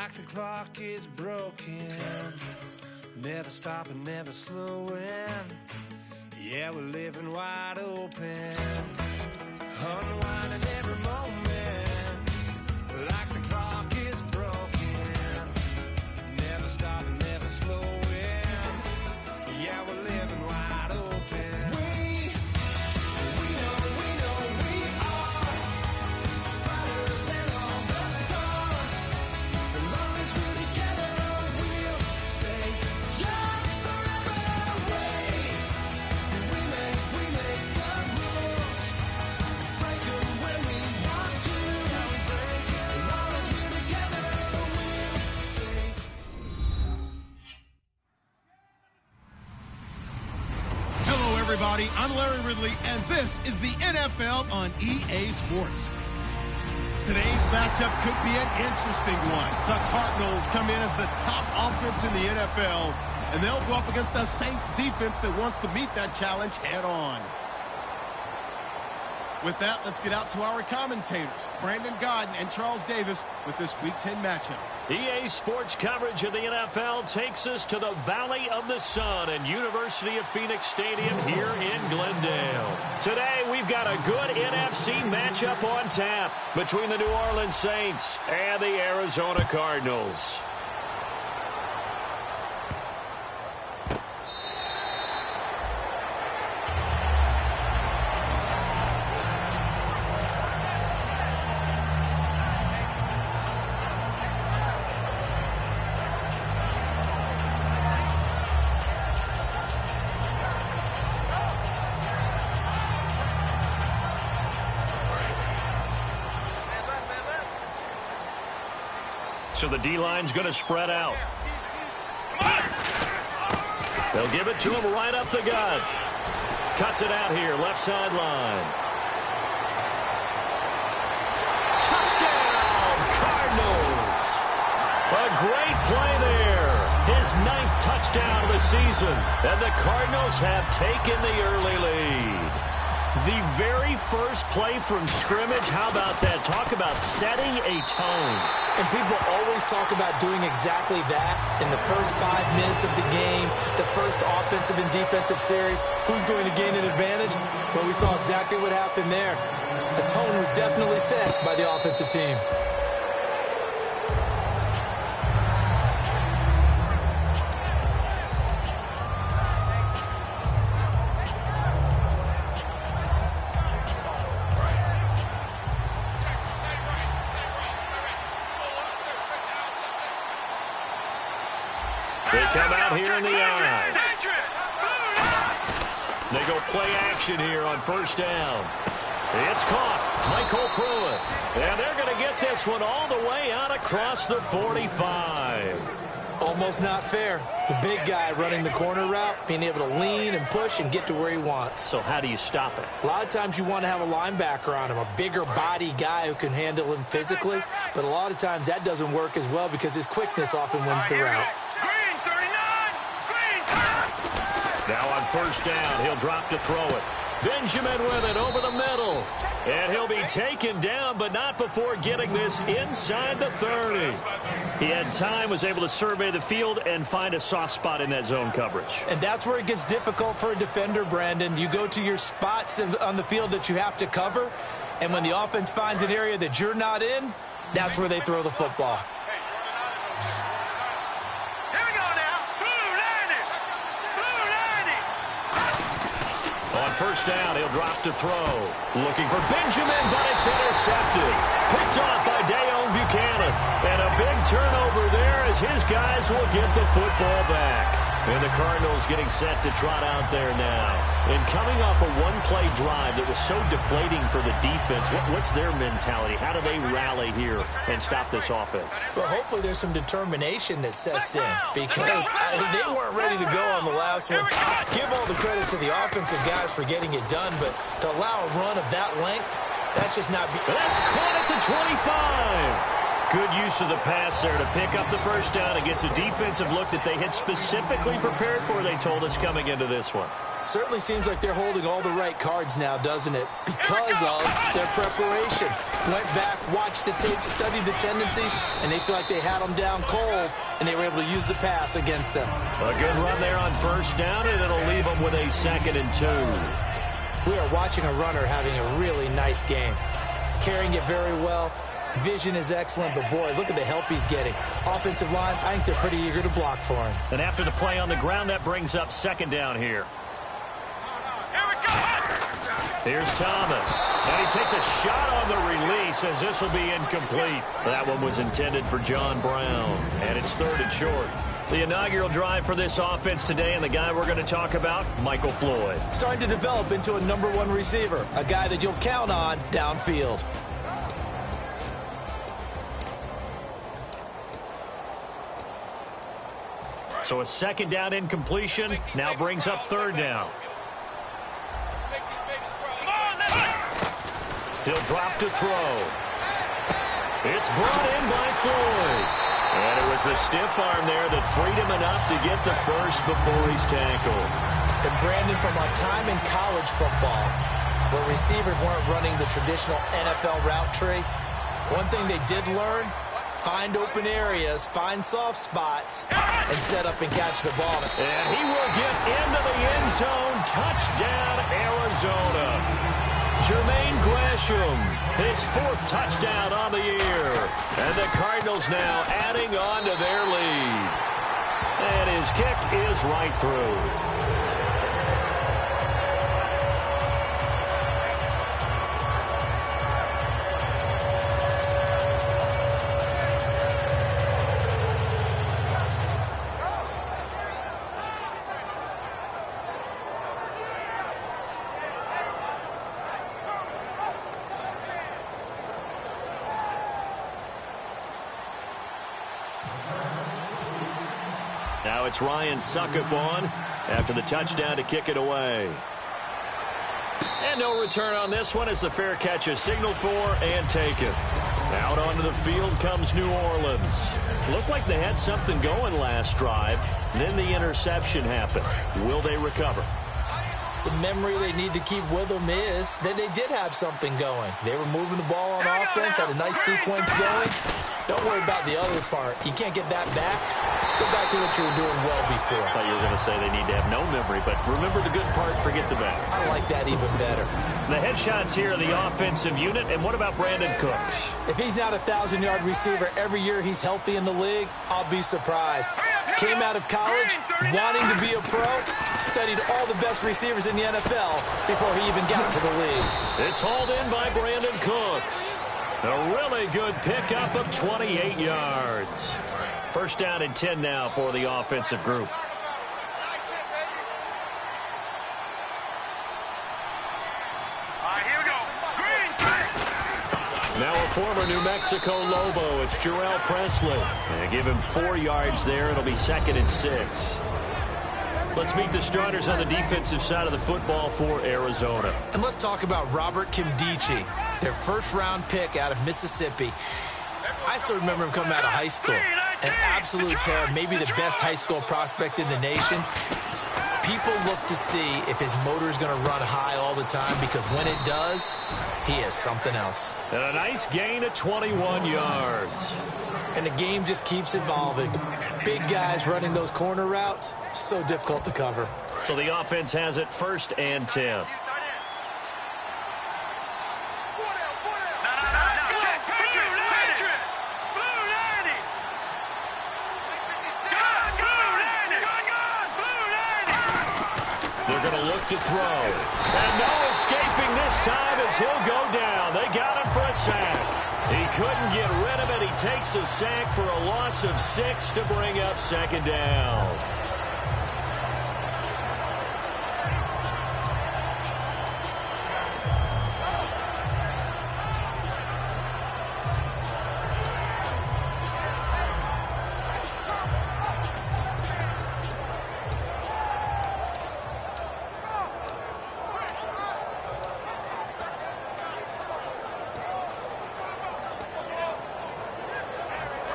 like the clock is broken, never stopping, never slowing. Yeah, we're living wide open, unwinding every moment, like the clock is broken, never stopping, never slowing. Yeah, we're living wide open. We know we are brighter than all the stars. As long as we're together, we'll stay young forever. We make the rules, break them when we want to. As long as we're together, we'll stay. Hello, everybody. I'm Larry Ridley, and this is the NFL on EA Sports. Today's matchup could be an interesting one. The Cardinals come in as the top offense in the NFL, and they'll go up against the Saints defense that wants to meet that challenge head on. With that, let's get out to our commentators, Brandon Godden and Charles Davis, with this Week 10 matchup. EA Sports coverage of the NFL takes us to the Valley of the Sun and University of Phoenix Stadium here in Glendale. Today, we've got a good NFC matchup on tap between the New Orleans Saints and the Arizona Cardinals. So the D-line's going to spread out. They'll give it to him right up the gut. Cuts it out here, left sideline. Touchdown, Cardinals! A great play there. His 9th touchdown of the season. And the Cardinals have taken the early lead. The very first play from scrimmage, how about that? Talk about setting a tone. And people always talk about doing exactly that in the first 5 minutes of the game, the first offensive and defensive series. Who's going to gain an advantage? Well, we saw exactly what happened there. The tone was definitely set by the offensive team. They come out here in the eye. They go play action here on first down. It's caught. Michael Pruitt. And they're going to get this one all the way out across the 45. Almost not fair. The big guy running the corner route, being able to lean and push and get to where he wants. So how do you stop it? A lot of times you want to have a linebacker on him, a bigger body guy who can handle him physically. But a lot of times that doesn't work as well because his quickness often wins the route. Now on first down, he'll drop to throw it. Benjamin with it over the middle. And he'll be taken down, but not before getting this inside the 30. He had time, was able to survey the field and find a soft spot in that zone coverage. And that's where it gets difficult for a defender, Brandon. You go to your spots on the field that you have to cover, and when the offense finds an area that you're not in, that's where they throw the football. On first down, he'll drop to throw. Looking for Benjamin, but it's intercepted. Picked off by Deone Bucannon. And a big turnover there as his guys will get the football back. And the Cardinals getting set to trot out there now. And coming off a one-play drive that was so deflating for the defense, what's their mentality? How do they rally here and stop this offense? Well, hopefully there's some determination that sets in because they weren't ready to go on the last one. Give all the credit to the offensive guys for getting it done, but to allow a run of that length, that's just not... That's caught at the 25. Good use of the pass there to pick up the first down against a defensive look that they had specifically prepared for, they told us, coming into this one. Certainly seems like they're holding all the right cards now, doesn't it? Because of their preparation. Went back, watched the tape, studied the tendencies, and they feel like they had them down cold, and they were able to use the pass against them. A good run there on first down, and it'll leave them with a 2nd and 2. We are watching a runner having a really nice game. Carrying it very well. Vision is excellent, but boy, look at the help he's getting. Offensive line, I think they're pretty eager to block for him. And after the play on the ground, that brings up 2nd down here. Here's Thomas, and he takes a shot on the release as this will be incomplete. That one was intended for John Brown, and it's 3rd and short. The inaugural drive for this offense today, and the guy we're going to talk about, Michael Floyd. Starting to develop into a #1 receiver, a guy that you'll count on downfield. So a 2nd down incompletion now brings up 3rd down. He'll drop to throw. It's brought in by Floyd. And it was a stiff arm there that freed him enough to get the first before he's tackled. And Brandon, from our time in college football, where receivers weren't running the traditional NFL route tree, one thing they did learn, find open areas, find soft spots, and set up and catch the ball. And he will get into the end zone. Touchdown, Arizona. Jermaine Gresham, his 4th touchdown on the year. And the Cardinals now adding on to their lead. And his kick is right through. Now it's Ryan Succop on after the touchdown to kick it away. And no return on this one as the fair catch is signaled for and taken. Out onto the field comes New Orleans. Looked like they had something going last drive. Then the interception happened. Will they recover? The memory they need to keep with them is that they did have something going. They were moving the ball on offense, had a nice sequence going. Don't worry about the other part. You can't get that back. Let's go back to what you were doing well before. I thought you were going to say they need to have no memory, but remember the good part, forget the bad. I like that even better. The headshots here are the offensive unit, and what about Brandon Cooks? If he's not a 1,000-yard receiver every year he's healthy in the league, I'll be surprised. Came out of college wanting to be a pro, studied all the best receivers in the NFL before he even got to the league. It's hauled in by Brandon Cooks. A really good pickup of 28 yards. 1st down and 10 now for the offensive group. Now a former New Mexico Lobo, it's Jarrell Presley. And give him 4 yards there. It'll be 2nd and 6. Let's meet the starters on the defensive side of the football for Arizona. And let's talk about Robert Kimdichie, their 1st-round pick out of Mississippi. I still remember him coming out of high school. An absolute terror, maybe the best high school prospect in the nation. People look to see if his motor is going to run high all the time, because when it does, he is something else. And a nice gain of 21 yards. And the game just keeps evolving. Big guys running those corner routes, so difficult to cover. So the offense has it 1st and 10. They're going to look to throw. And no escaping this time as he'll go down. They got him for a sack. He couldn't get rid of it. He takes a sack for a loss of 6 to bring up 2nd down.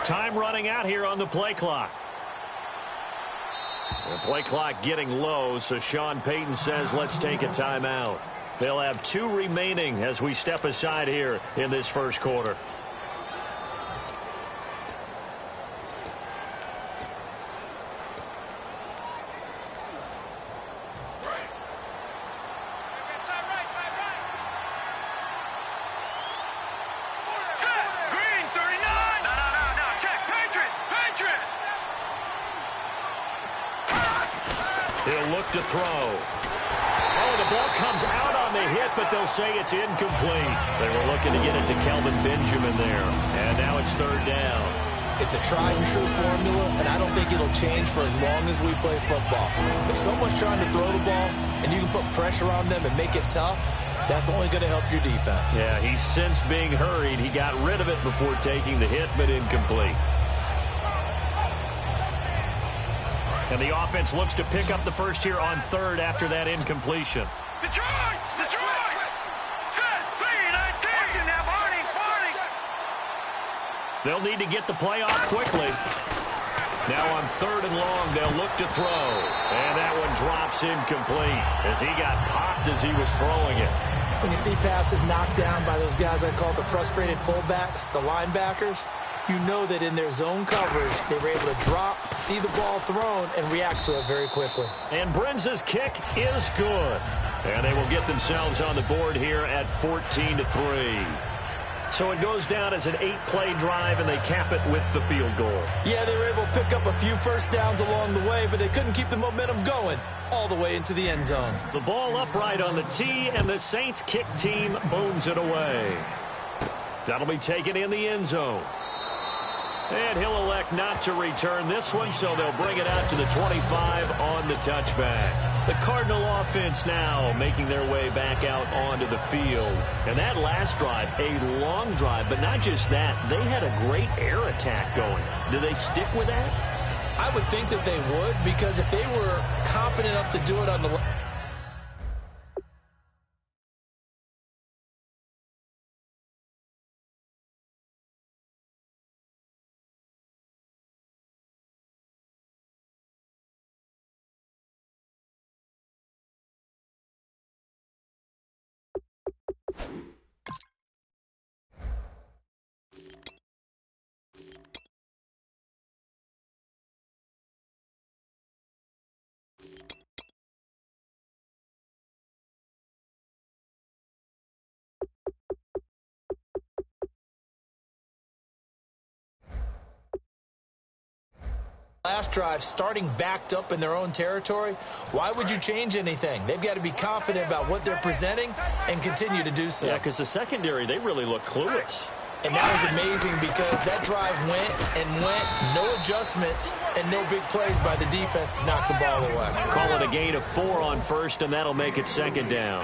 Time running out here on the play clock. The play clock getting low, so Sean Payton says let's take a timeout. They'll have 2 remaining as we step aside here in this first quarter. He'll look to throw. Oh, the ball comes out on the hit, but they'll say it's incomplete. They were looking to get it to Kelvin Benjamin there. And now it's 3rd down. It's a tried-and-true formula, and I don't think it'll change for as long as we play football. If someone's trying to throw the ball and you can put pressure on them and make it tough, that's only going to help your defense. Yeah, he's since being hurried. He got rid of it before taking the hit, but incomplete. And the offense looks to pick up the first here on 3rd after that incompletion. Detroit! Set! P-19! Now, Barney! They'll need to get the play off quickly. Now on 3rd and long, they'll look to throw. And that one drops incomplete as he got popped as he was throwing it. When you see passes knocked down by those guys I call the frustrated fullbacks, the linebackers, you know that in their zone coverage, they were able to drop, see the ball thrown, and react to it very quickly. And Brinza's kick is good. And they will get themselves on the board here at 14-3. So it goes down as an 8-play drive, and they cap it with the field goal. Yeah, they were able to pick up a few first downs along the way, but they couldn't keep the momentum going all the way into the end zone. The ball upright on the tee, and the Saints kick team booms it away. That'll be taken in the end zone. And he'll elect not to return this one, so they'll bring it out to the 25 on the touchback. The Cardinal offense now making their way back out onto the field. And that last drive, a long drive, but not just that. They had a great air attack going. Do they stick with that? I would think that they would, because if they were competent enough to do it on the last drive, starting backed up in their own territory, why would you change anything? They've got to be confident about what they're presenting and continue to do so. Yeah, because the secondary, they really look clueless. And that was amazing because that drive went and went, no adjustments and no big plays by the defense to knock the ball away. Call it a gain of 4 on first, and that'll make it 2nd down.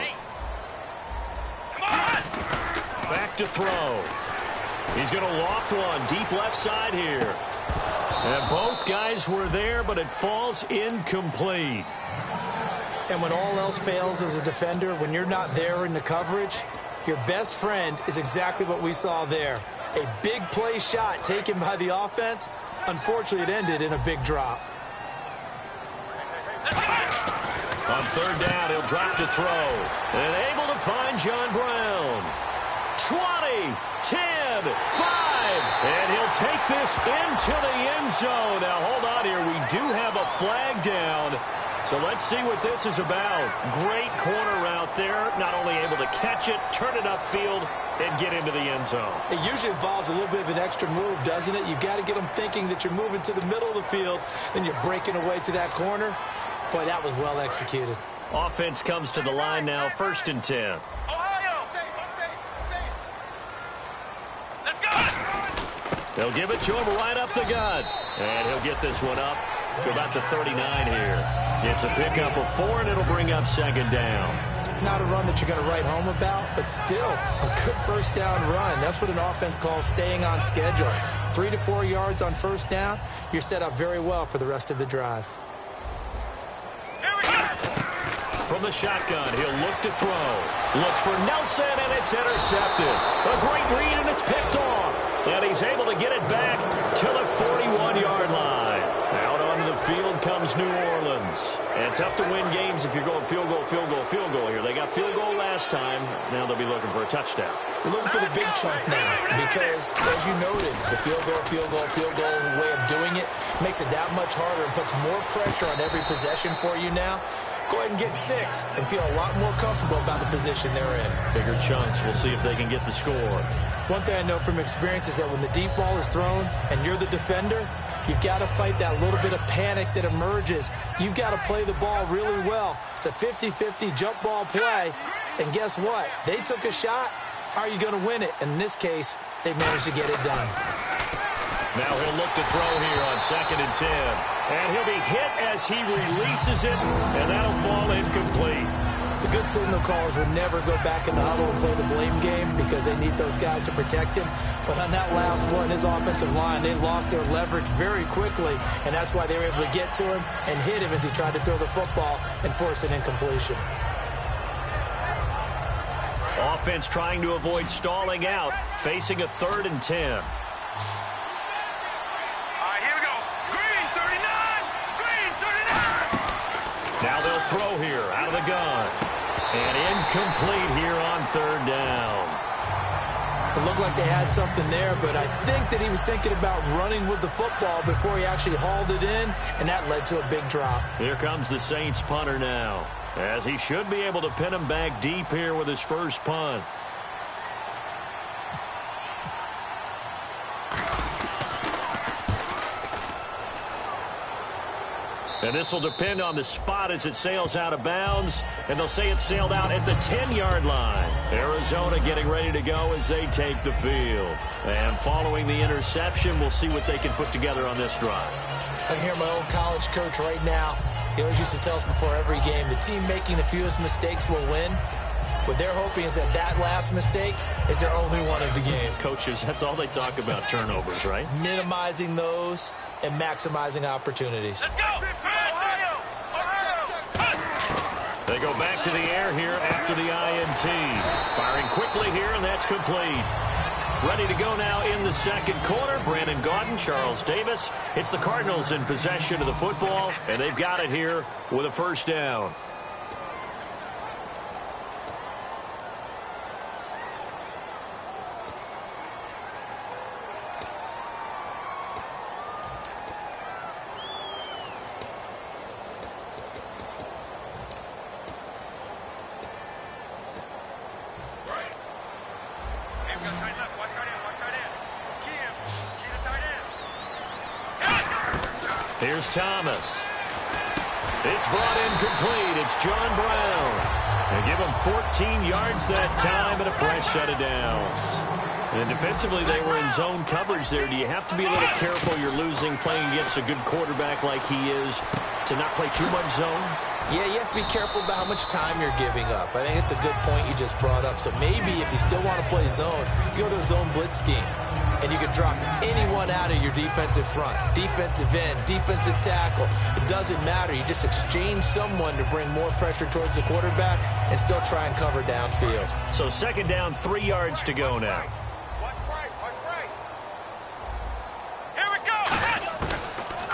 Back to throw. He's going to loft one deep left side here. And both guys were there, but it falls incomplete. And when all else fails as a defender, when you're not there in the coverage, your best friend is exactly what we saw there. A big play shot taken by the offense. Unfortunately, it ended in a big drop. On 3rd down, he'll drop to throw. And able to find John Brown. 20, 10, 5. And he'll take this into the end zone. Now, hold on here. We do have a flag down. So let's see what this is about. Great corner route there. Not only able to catch it, turn it upfield, and get into the end zone. It usually involves a little bit of an extra move, doesn't it? You've got to get them thinking that you're moving to the middle of the field, then you're breaking away to that corner. Boy, that was well executed. Offense comes to the line now, 1st and 10. They'll give it to him right up the gut. And he'll get this one up to about the 39 here. It's a pickup of 4, and it'll bring up 2nd down. Not a run that you're going to write home about, but still a good first down run. That's what an offense calls staying on schedule. 3 to 4 yards on first down, you're set up very well for the rest of the drive. From the shotgun, he'll look to throw. Looks for Nelson, and it's intercepted. A great read, and it's picked off. And he's able to get it back to the 41-yard line. Out onto the field comes New Orleans. And tough to win games if you're going field goal, field goal, field goal here. They got field goal last time. Now they'll be looking for a touchdown. They're looking for the big chunk now because, as you noted, the field goal way of doing it makes it that much harder and puts more pressure on every possession for you now. Go ahead and get 6 and feel a lot more comfortable about the position they're in. Bigger chunks. We'll see if they can get the score. One thing I know from experience is that when the deep ball is thrown and you're the defender, you've got to fight that little bit of panic that emerges. You've got to play the ball really well. It's a 50-50 jump ball play. And guess what? They took a shot. How are you going to win it? And in this case, they managed to get it done. Now he'll look to throw here on 2nd and 10. And he'll be hit as he releases it, and that'll fall incomplete. The good signal callers will never go back in the huddle and play the blame game because they need those guys to protect him. But on that last one, his offensive line, they lost their leverage very quickly, and that's why they were able to get to him and hit him as he tried to throw the football and force an incompletion. Offense trying to avoid stalling out, facing a 3rd and 10. Now they'll throw here out of the gun. And incomplete here on 3rd down. It looked like they had something there, but I think that he was thinking about running with the football before he actually hauled it in, and that led to a big drop. Here comes the Saints punter now, as he should be able to pin him back deep here with his first punt. And this will depend on the spot as it sails out of bounds. And they'll say it sailed out at the 10-yard line. Arizona getting ready to go as they take the field. And following the interception, we'll see what they can put together on this drive. I can hear my old college coach right now. He always used to tell us before every game, the team making the fewest mistakes will win. What they're hoping is that that last mistake is their only one of the game. Coaches, that's all they talk about, turnovers, right? Minimizing those and maximizing opportunities. Let's go! Ohio! They go back to the air here after the INT. Firing quickly here, and that's complete. Ready to go now in the second quarter. Brandon Gaudin, Charles Davis. It's the Cardinals in possession of the football, and they've got it here with a first down. Here's Thomas. It's brought in complete. It's John Brown. They give him 14 yards that time and a fresh set of downs. And defensively, they were in zone coverage there. Do you have to be a little careful you're losing playing against a good quarterback like he is to not play too much zone? Yeah, you have to be careful about how much time you're giving up. I think it's a good point you just brought up. So maybe if you still want to play zone, you go to a zone blitz scheme. And you can drop anyone out of your defensive front. Defensive end, defensive tackle. It doesn't matter. You just exchange someone to bring more pressure towards the quarterback and still try and cover downfield. So second down, 3 yards to go now. Here we go!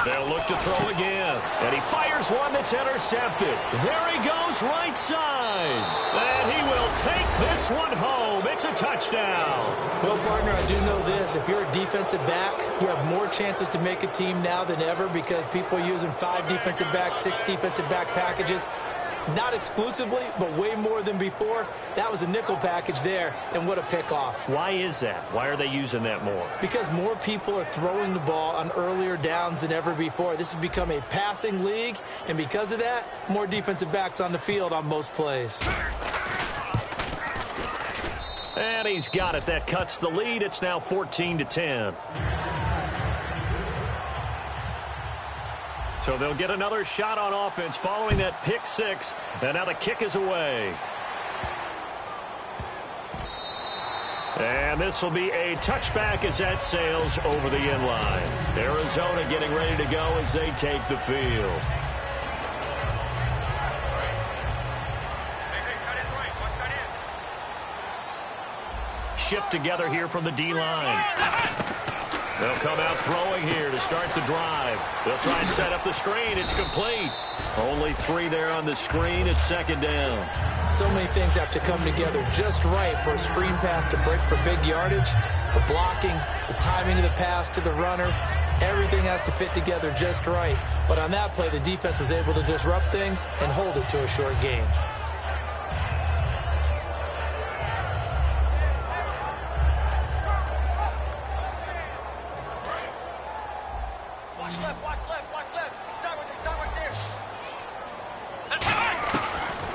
They'll look to throw again. And he fires one that's intercepted. There he goes right side. And he will take this one home. It's a touchdown. Well, partner, I do know this. If you're a defensive back, you have more chances to make a team now than ever because people are using 5 defensive backs, 6 defensive back packages. Not exclusively, but way more than before. That was a nickel package there, and what a pickoff. Why is that? Why are they using that more? Because more people are throwing the ball on earlier downs than ever before. This has become a passing league, and because of that, more defensive backs on the field on most plays. And he's got it. That cuts the lead. It's now 14-10. So they'll get another shot on offense following that pick 6. And now the kick is away. And this will be a touchback as that sails over the end line. Arizona getting ready to go as they take the field. Shift together here from the D-line. They'll come out throwing here to start the drive. They'll try and set up the screen. It's complete. Only 3 there on the screen. It's second down. So many things have to come together just right for a screen pass to break for big yardage. The blocking, the timing of the pass to the runner, everything has to fit together just right. But on that play, the defense was able to disrupt things and hold it to a short gain.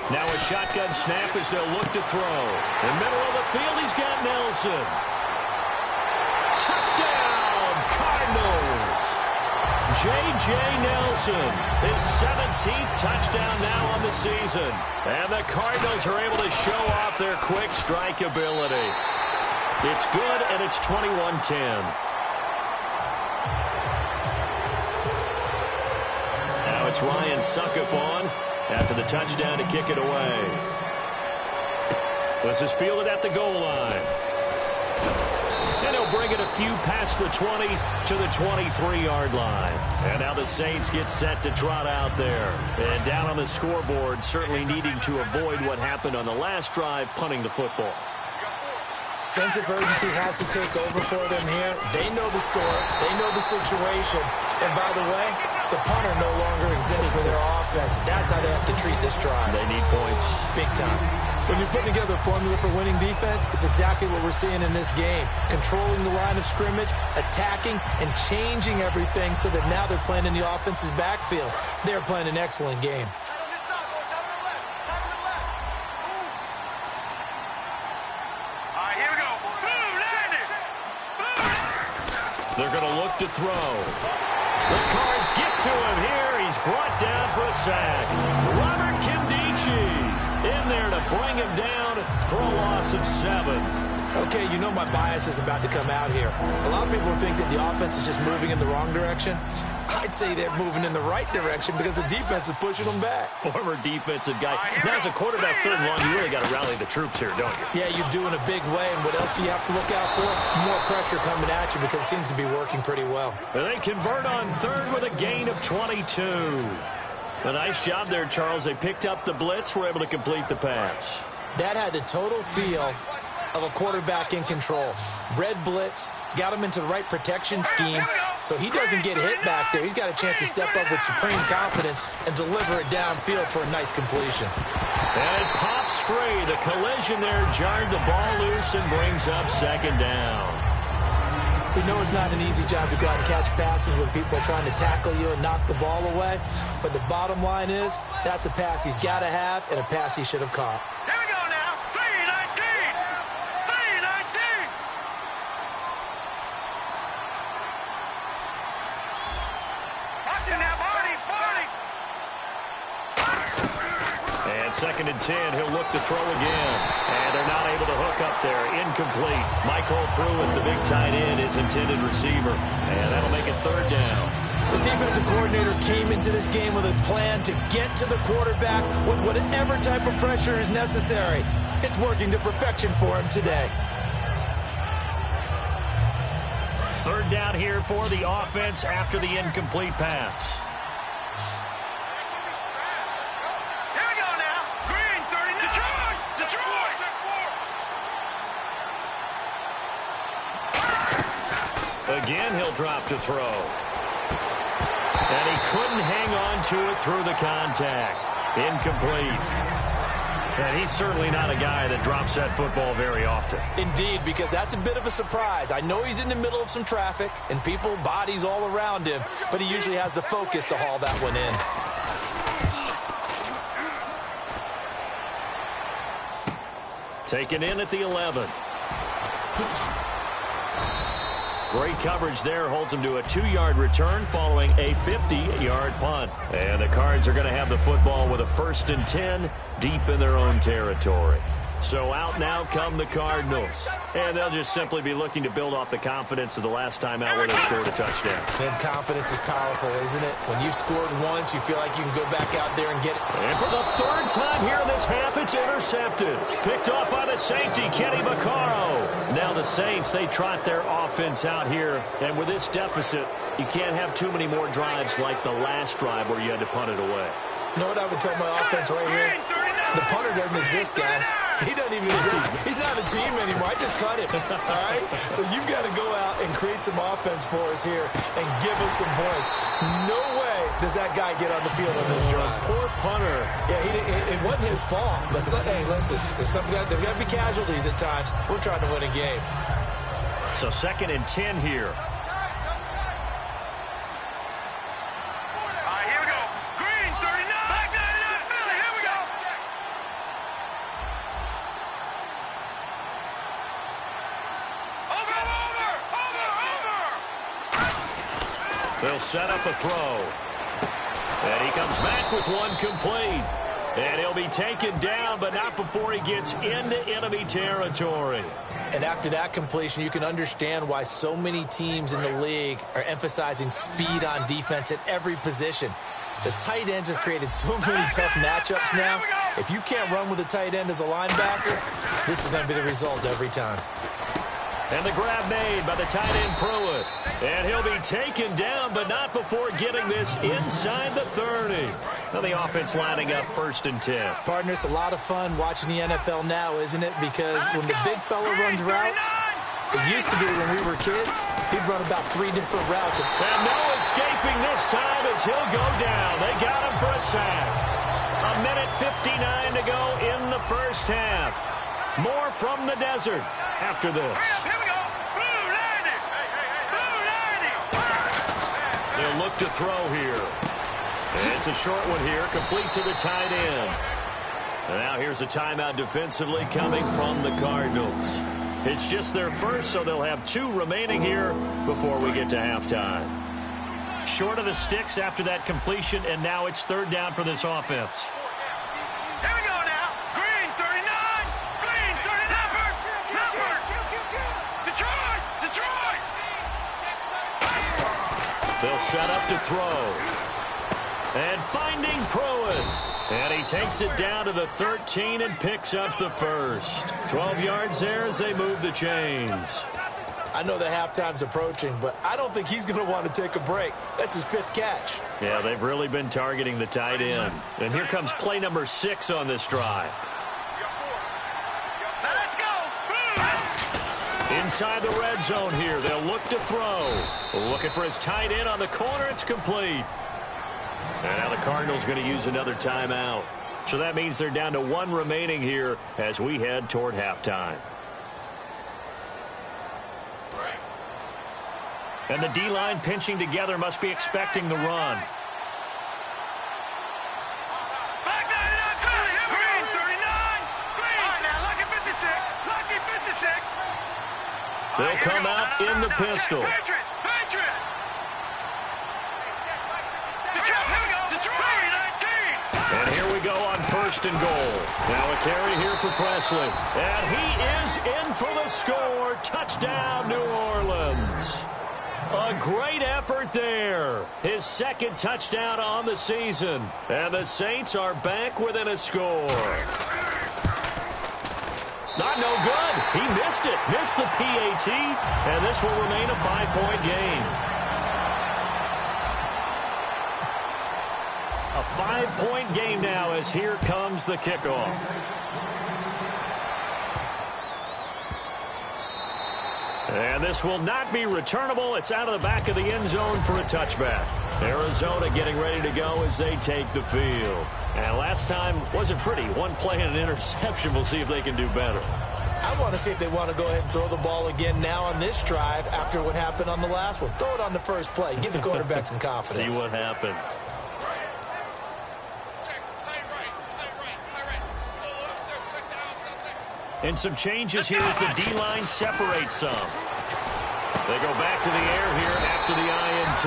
Now a shotgun snap as they'll look to throw. In the middle of the field, he's got Nelson. Touchdown, Cardinals. J.J. Nelson, his 17th touchdown now on the season. And the Cardinals are able to show off their quick strike ability. It's good, and it's 21-10. Now it's Ryan Succop on after the touchdown to kick it away. This is fielded at the goal line. And he'll bring it a few past the 20 to the 23-yard line. And now the Saints get set to trot out there. And down on the scoreboard, certainly needing to avoid what happened on the last drive, punting the football. Sense of urgency has to take over for them here. They know the score. They know the situation. And by the way, the punter no longer exists for their offense. That's how they have to treat this drive. They need points. Big time. When you're putting together a formula for winning defense, it's exactly what we're seeing in this game. Controlling the line of scrimmage, attacking, and changing everything so that now they're playing in the offense's backfield. They're playing an excellent game. They're going to look to throw. The Cards get to him here. He's brought down for a sack. Robert Nkemdiche in there to bring him down for a loss of 7. Okay, you know my bias is about to come out here. A lot of people think that the offense is just moving in the wrong direction. I'd say they're moving in the right direction because the defense is pushing them back. Former defensive guy. Now, as a quarterback, third and long, you really got to rally the troops here, don't you? Yeah, you do in a big way. And what else do you have to look out for? More pressure coming at you because it seems to be working pretty well. And they convert on third with a gain of 22. A nice job there, Charles. They picked up the blitz, were able to complete the pass. That had the total feel of a quarterback in control. Red blitz, got him into the right protection scheme, so he doesn't get hit back there. He's got a chance to step up with supreme confidence and deliver it downfield for a nice completion. And it pops free. The collision there jarred the ball loose and brings up second down. We know it's not an easy job to go out and catch passes when people are trying to tackle you and knock the ball away, but the bottom line is that's a pass he's got to have and a pass he should have caught. Here we go now. 3-19. 3-19. Watching that body. And second and 10, he'll look to throw again. And they're not able to hook up there. Incomplete. Michael Pruitt, the big tight end, his intended receiver. And that'll make it third down. The defensive coordinator came into this game with a plan to get to the quarterback with whatever type of pressure is necessary. It's working to perfection for him today. Third down here for the offense after the incomplete pass. Here we go now. Green 39. Detroit. Again, he'll drop to throw. And he couldn't hang on to it through the contact. Incomplete. And he's certainly not a guy that drops that football very often. Indeed, because that's a bit of a surprise. I know he's in the middle of some traffic and people, bodies all around him, but he usually has the focus to haul that one in. Taken in at the 11. Great coverage there, holds him to a 2-yard return following a 50-yard punt. And the Cards are going to have the football with a 1st and 10 deep in their own territory. So out now come the Cardinals. And they'll just simply be looking to build off the confidence of the last time out where they scored a touchdown. And confidence is powerful, isn't it? When you've scored once, you feel like you can go back out there and get it. And for the third time here in this half, it's intercepted. Picked off by the safety, Kenny Vaccaro. Now the Saints, they trot their offense out here. And with this deficit, you can't have too many more drives like the last drive where you had to punt it away. You know what I would tell my offense right here? The punter doesn't exist, guys. He doesn't even exist. He's not a team anymore. I just cut him, all right? So you've got to go out and create some offense for us here and give us some points. No way does that guy get on the field on this drive. Poor punter. Yeah, it wasn't his fault. But, hey, listen, there's got to be casualties at times. We're trying to win a game. So 2nd and 10 here. They'll set up a throw. And he comes back with one complete. And he'll be taken down, but not before he gets into enemy territory. And after that completion, you can understand why so many teams in the league are emphasizing speed on defense at every position. The tight ends have created so many tough matchups now. If you can't run with a tight end as a linebacker, this is going to be the result every time. And the grab made by the tight end Pruitt. And he'll be taken down, but not before getting this inside the 30. Now the offense lining up 1st and 10. Partner, it's a lot of fun watching the NFL now, isn't it? Because when the big fella runs routes, it used to be when we were kids, he'd run about 3 different routes. And no escaping this time as he'll go down. They got him for a sack. 1:59 to go in the first half. More from the desert after this. Here we go. Blue 90. Blue 90. They'll look to throw here. And it's a short one here, complete to the tight end. And now here's a timeout defensively coming from the Cardinals. It's just their first, so they'll have 2 remaining here before we get to halftime. Short of the sticks after that completion, and now it's 3rd down for this offense. Here we go now. Green 39. Green 39. Number. Detroit. Detroit. They'll set up to throw. And finding Pruitt. And he takes it down to the 13 and picks up the first. 12 yards there as they move the chains. I know that halftime's approaching, but I don't think he's going to want to take a break. That's his 5th catch. Yeah, they've really been targeting the tight end. And here comes play number 6 on this drive. Now let's go. Inside the red zone here, they'll look to throw. Looking for his tight end on the corner, it's complete. And now the Cardinals going to use another timeout. So that means they're down to 1 remaining here as we head toward halftime. And the D-line pinching together must be expecting the run. Back 99. Green 39. Green. All right, now lucky 56. Lucky 56. They'll come out in the pistol. Patriot. Patriot. Detroit. Here we go. Detroit 19. And here we go on 1st and goal. Now a carry here for Presley. And he is in for the score. Touchdown, New Orleans. A great effort there. His 2nd touchdown on the season. And the Saints are back within a score. Not no good. He missed it. Missed the PAT. And this will remain a 5-point game. A 5-point game now as here comes the kickoff. And this will not be returnable. It's out of the back of the end zone for a touchback. Arizona getting ready to go as they take the field. And last time wasn't pretty. 1 play and an interception. We'll see if they can do better. I want to see if they want to go ahead and throw the ball again now on this drive after what happened on the last one. Throw it on the first play. Give the quarterback some confidence. See what happens. And some changes here as the D-line separates some. They go back to the air here after the INT.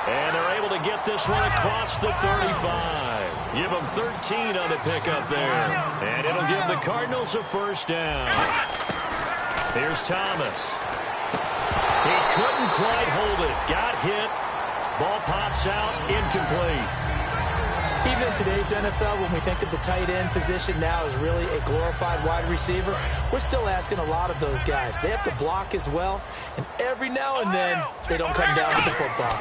And they're able to get this one across the 35. Give them 13 on the pickup there. And it'll give the Cardinals a 1st down. Here's Thomas. He couldn't quite hold it. Got hit. Ball pops out. Incomplete. Even in today's NFL, when we think of the tight end position now as really a glorified wide receiver, we're still asking a lot of those guys. They have to block as well, and every now and then, they don't come down with the football.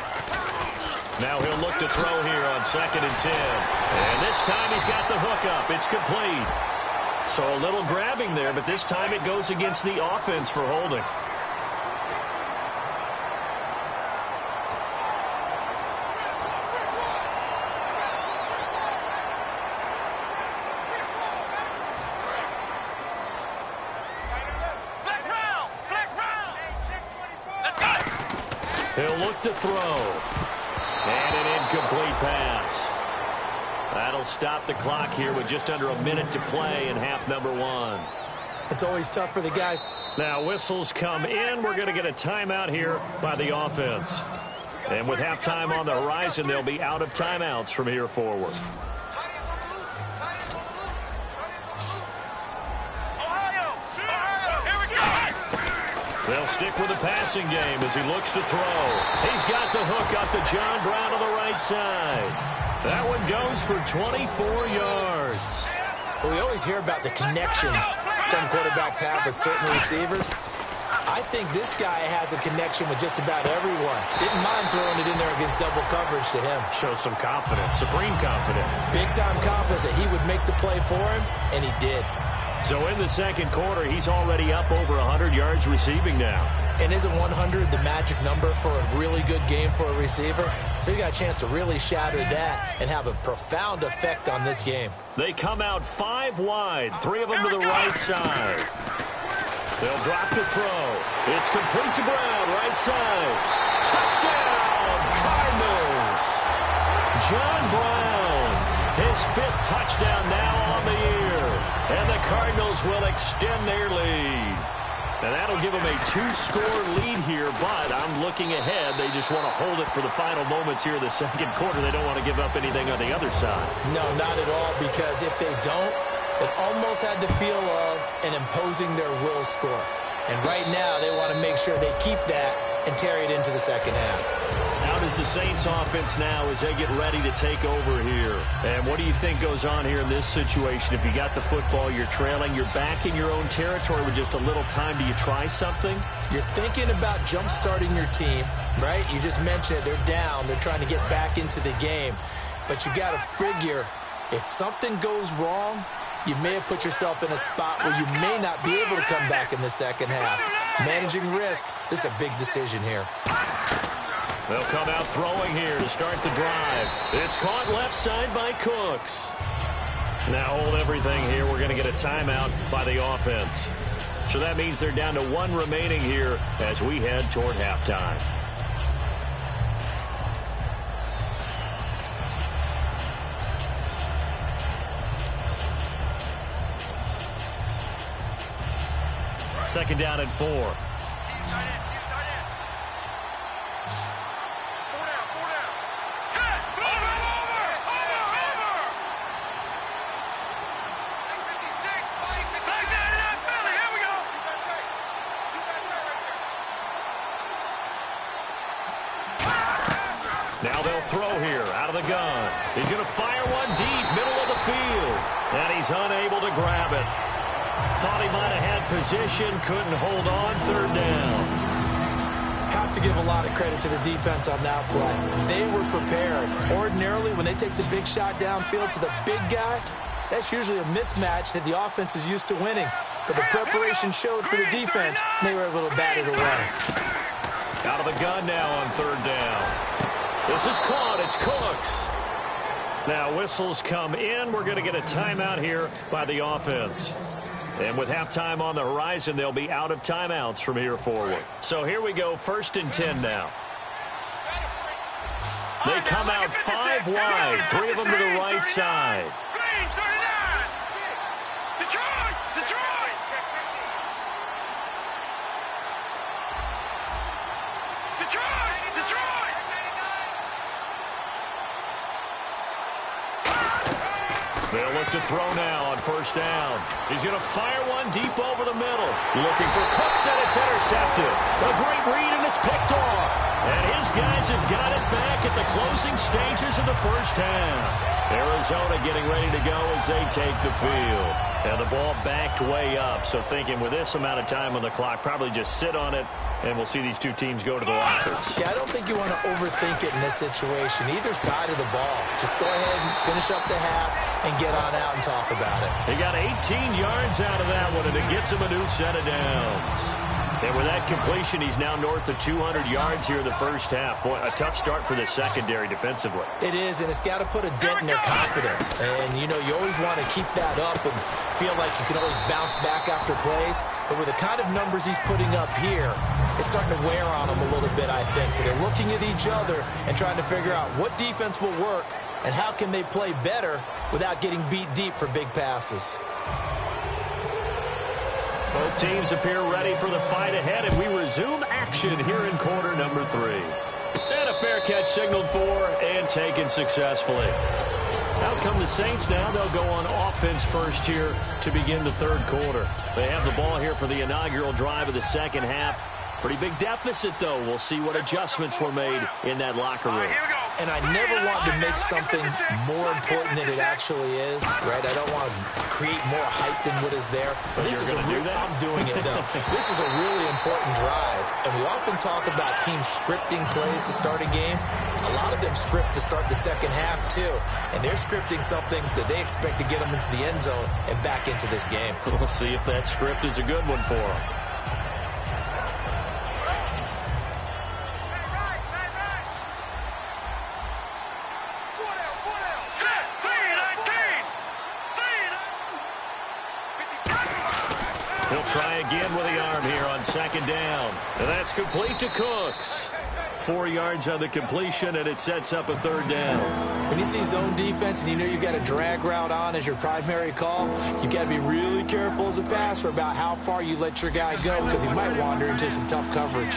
Now he'll look to throw here on 2nd and 10. And this time he's got the hook up. It's complete. So a little grabbing there, but this time it goes against the offense for holding. He'll look to throw. And an incomplete pass. That'll stop the clock here with just under a minute to play in half number 1. It's always tough for the guys. Now whistles come in. We're going to get a timeout here by the offense. And with halftime on the horizon, they'll be out of timeouts from here forward. They'll stick with the passing game as he looks to throw. He's got the hook up to John Brown on the right side. That one goes for 24 yards. Well, we always hear about the connections some quarterbacks have with certain receivers. I think this guy has a connection with just about everyone. Didn't mind throwing it in there against double coverage to him. Shows some confidence, supreme confidence. Big-time confidence that he would make the play for him, and he did. So in the second quarter, he's already up over 100 yards receiving now. And isn't 100 the magic number for a really good game for a receiver? So he got a chance to really shatter that and have a profound effect on this game. They come out 5 wide, 3 of them to the right side. They'll drop to throw. It's complete to Brown, right side. Touchdown, Cardinals. John Brown, his 5th touchdown now on the year. And the Cardinals will extend their lead. And that'll give them a 2-score lead here, but I'm looking ahead. They just want to hold it for the final moments here in the second quarter. They don't want to give up anything on the other side. No, not at all, because if they don't, it almost had the feel of an imposing their will score. And right now, they want to make sure they keep that and carry it into the second half. How does the Saints offense now as they get ready to take over here? And what do you think goes on here in this situation? If you got the football, you're trailing, you're back in your own territory with just a little time. Do you try something? You're thinking about jump-starting your team, right? You just mentioned it. They're down. They're trying to get back into the game. But you got to figure, if something goes wrong, you may have put yourself in a spot where you may not be able to come back in the second half. Managing risk, this is a big decision here. They'll come out throwing here to start the drive. It's caught left side by Cooks. Now hold everything here. We're going to get a timeout by the offense. So that means they're down to 1 remaining here as we head toward halftime. Second down and 4. Now they'll throw here out of the gun. He's going to fire one deep, middle of the field. And he's unable to grab it. Thought he might have had position, couldn't hold on, 3rd down. Have to give a lot of credit to the defense on that play. They were prepared. Ordinarily, when they take the big shot downfield to the big guy, that's usually a mismatch that the offense is used to winning. But the preparation showed for the defense, and they were able to bat it away. Out of the gun now on 3rd down. This is caught. It's Cooks. Now whistles come in. We're going to get a timeout here by the offense. And with halftime on the horizon, they'll be out of timeouts from here forward. So here we go, 1st and 10 now. They come out 5 wide, 3 of them to the right side. Green, 39. Detroit! Detroit! Detroit! Detroit! They'll look to throw now on 1st down. He's going to fire one deep over the middle. Looking for Cooks, and it's intercepted. A great read, and it's picked off. And his guys have got it back at the closing stages of the first half. Arizona getting ready to go as they take the field. And the ball backed way up, so thinking with this amount of time on the clock, probably just sit on it, and we'll see these two teams go to the lockers. Yeah, I don't think you want to overthink it in this situation. Either side of the ball. Just go ahead and finish up the half and get on out and talk about it. He got 18 yards out of that one, and it gets him a new set of downs. And with that completion, he's now north of 200 yards here in the first half. Boy, a tough start for the secondary defensively. It is, and it's got to put a dent in their confidence. And, you know, you always want to keep that up and feel like you can always bounce back after plays. But with the kind of numbers he's putting up here, it's starting to wear on them a little bit, I think. So they're looking at each other and trying to figure out what defense will work and how can they play better without getting beat deep for big passes. Both teams appear ready for the fight ahead, and we resume action here in quarter number 3. And a fair catch signaled for and taken successfully. Out come the Saints now. They'll go on offense first here to begin the third quarter. They have the ball here for the inaugural drive of the second half. Pretty big deficit, though. We'll see what adjustments were made in that locker room. And I never want to make something more important than it actually is, right? I don't want to create more hype than what is there. But this is I'm doing it, though. This is a really important drive. And we often talk about teams scripting plays to start a game. A lot of them script to start the second half, too. And they're scripting something that they expect to get them into the end zone and back into this game. We'll see if that script is a good one for them. He'll try again with the arm here on second down. And that's complete to Cooks. 4 yards on the completion, and it sets up a third down. When you see zone defense and you know you've got a drag route on as your primary call, you've got to be really careful as a passer about how far you let your guy go because he might wander into some tough coverage.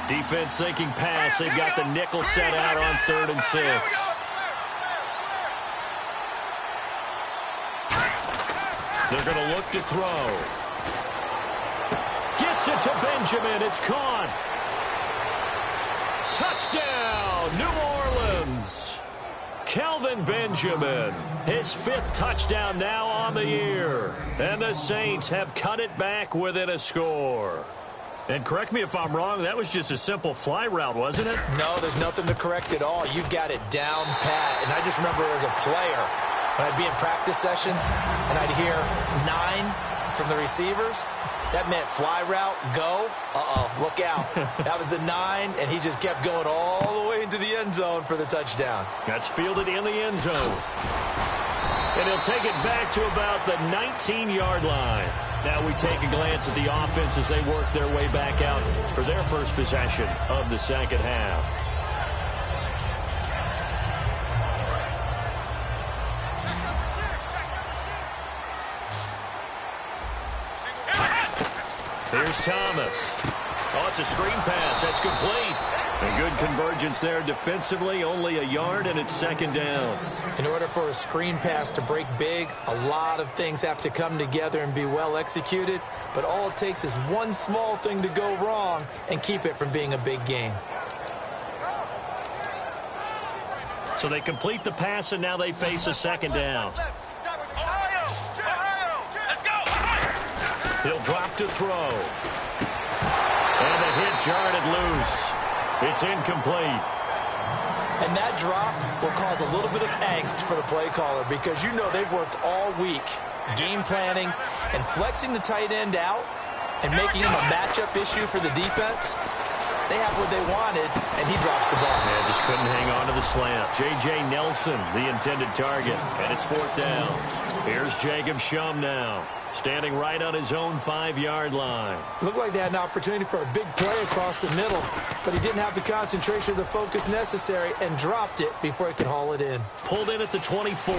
Defense thinking pass. They've got the nickel set out on 3rd and 6. They're going to look to throw. Gets it to Benjamin. It's caught. Touchdown, New Orleans. Kelvin Benjamin, his 5th touchdown now on the year. And the Saints have cut it back within a score. And correct me if I'm wrong, that was just a simple fly route, wasn't it? No, there's nothing to correct at all. You've got it down pat. And I just remember as a player, when I'd be in practice sessions and I'd hear 9 from the receivers, that meant fly route, go, look out. That was the 9, and he just kept going all the way into the end zone for the touchdown. That's fielded in the end zone. And he'll take it back to about the 19-yard line. Now we take a glance at the offense as they work their way back out for their first possession of the second half. Here's Thomas. Oh, it's a screen pass. That's complete. And good convergence there defensively. Only a yard, and it's second down. In order for a screen pass to break big, a lot of things have to come together and be well executed. But all it takes is one small thing to go wrong and keep it from being a big game. So they complete the pass, and now they face a second down. He'll drop to throw. And a hit jarred it loose. It's incomplete. And that drop will cause a little bit of angst for the play caller because you know they've worked all week game planning and flexing the tight end out and making him a matchup issue for the defense. They have what they wanted, and he drops the ball. Yeah, just couldn't hang on to the slant. J.J. Nelson, the intended target, and it's 4th down. Here's Jacob Shum now, standing right on his own 5-yard line. Looked like they had an opportunity for a big play across the middle, but he didn't have the concentration or the focus necessary and dropped it before he could haul it in. Pulled in at the 24.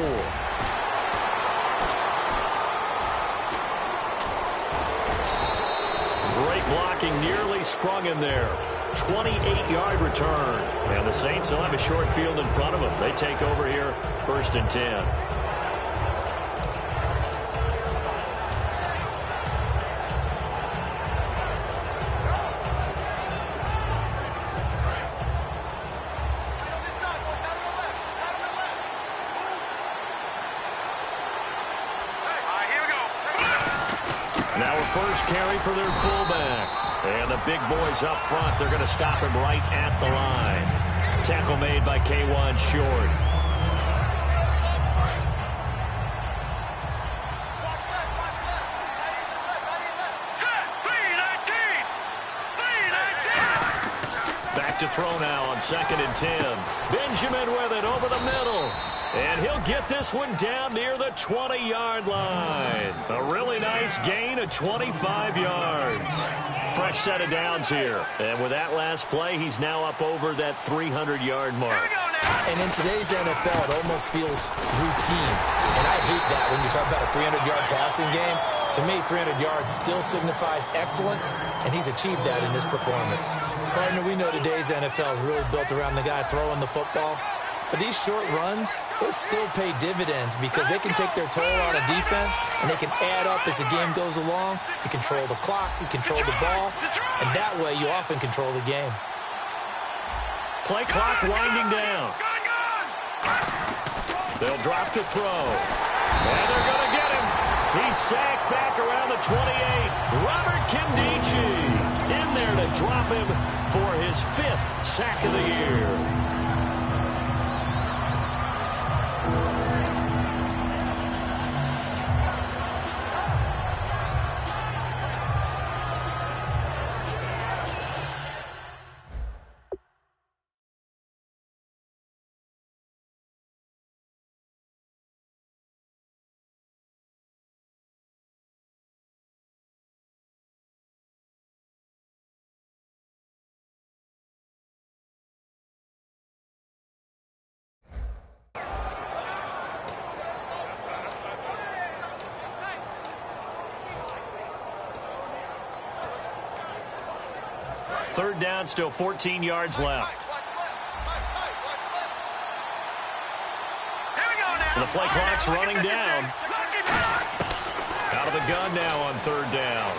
Great blocking, nearly sprung him there. 28-yard return. And the Saints will have a short field in front of them. They take over here, 1st and 10. first carry for their fullback. And the big boys up front, they're going to stop him right at the line. Tackle made by K1 Short. Back to throw now on 2nd and 10. Benjamin with it over the middle. And he'll get this one down near the 20-yard line. A really nice gain of 25 yards. Fresh set of downs here. And with that last play, he's now up over that 300-yard mark. And in today's NFL, it almost feels routine. And I hate that when you talk about a 300-yard passing game. To me, 300 yards still signifies excellence, and he's achieved that in this performance. Partner, we know today's NFL is really built around the guy throwing the football. But these short runs, they still pay dividends because they can take their toll on a defense, and they can add up as the game goes along. You control the clock, you control the ball, and that way you often control the game. Play clock winding down. They'll drop to throw. And they're going to get him. He's sacked back around the 28. Robert Nkemdiche in there to drop him for his 5th sack of the year. Third down, still 14 yards left. And the play clock's running down. Out of the gun now on 3rd down.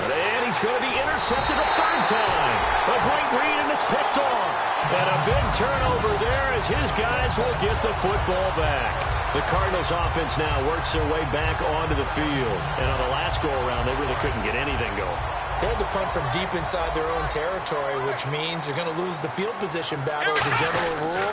And he's going to be intercepted a 3rd time. A great read, and it's picked off. And a big turnover there as his guys will get the football back. The Cardinals offense now works their way back onto the field. And on the last go-around, they really couldn't get anything going. They had to punt from deep inside their own territory, which means they're going to lose the field position battle as a general rule.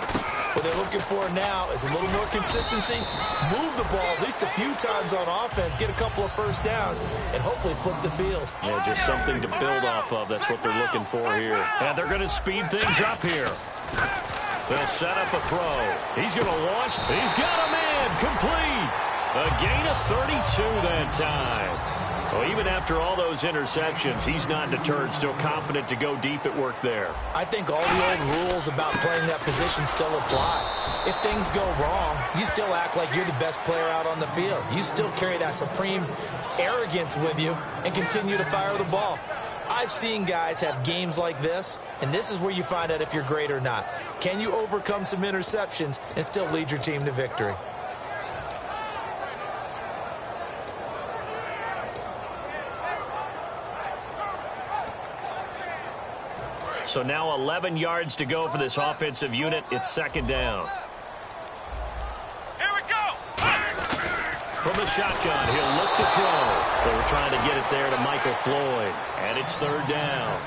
What they're looking for now is a little more consistency, move the ball at least a few times on offense, get a couple of first downs, and hopefully flip the field. Yeah, just something to build off of. That's what they're looking for here. And they're going to speed things up here. They'll set up a throw. He's going to launch. He's got a man complete. A gain of 32 that time. Well, even after all those interceptions, he's not deterred, still confident to go deep at work there. I think all the old rules about playing that position still apply. If things go wrong, you still act like you're the best player out on the field. You still carry that supreme arrogance with you and continue to fire the ball. I've seen guys have games like this, and this is where you find out if you're great or not. Can you overcome some interceptions and still lead your team to victory? So now 11 yards to go for this offensive unit. It's 2nd down. Here we go. From the shotgun, he'll look to throw. They were trying to get it there to Michael Floyd. And it's 3rd down.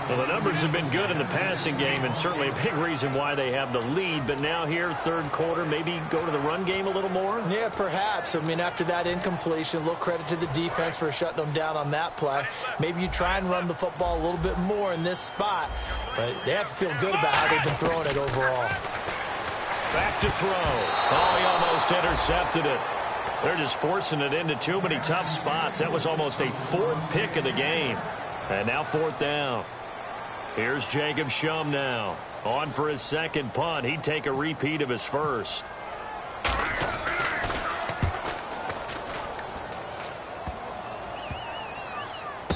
Well, the numbers have been good in the passing game, and certainly a big reason why they have the lead. But now here, 3rd quarter, maybe go to the run game a little more? Yeah, perhaps. I mean, after that incompletion, a little credit to the defense for shutting them down on that play. Maybe you try and run the football a little bit more in this spot. But they have to feel good about how they've been throwing it overall. Back to throw. Oh, he almost intercepted it. They're just forcing it into too many tough spots. That was almost a 4th pick of the game. And now 4th down. Here's Jacob Shum now. On for his 2nd punt. He'd take a repeat of his 1st.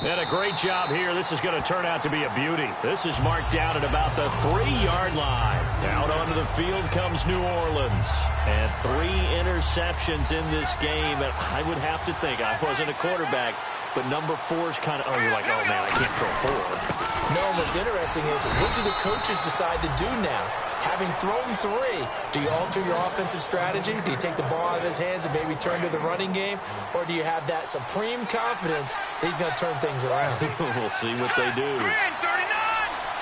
And a great job here. This is going to turn out to be a beauty. This is marked down at about the 3-yard line. Out onto the field comes New Orleans. And 3 interceptions in this game. And I would have to think, I wasn't a quarterback, but number 4 is kind of, oh, you're like, oh, man, I can't throw 4. No, what's interesting is, what do the coaches decide to do now? Having thrown 3, do you alter your offensive strategy? Do you take the ball out of his hands and maybe turn to the running game? Or do you have that supreme confidence that he's going to turn things around? We'll see what they do. Green 39!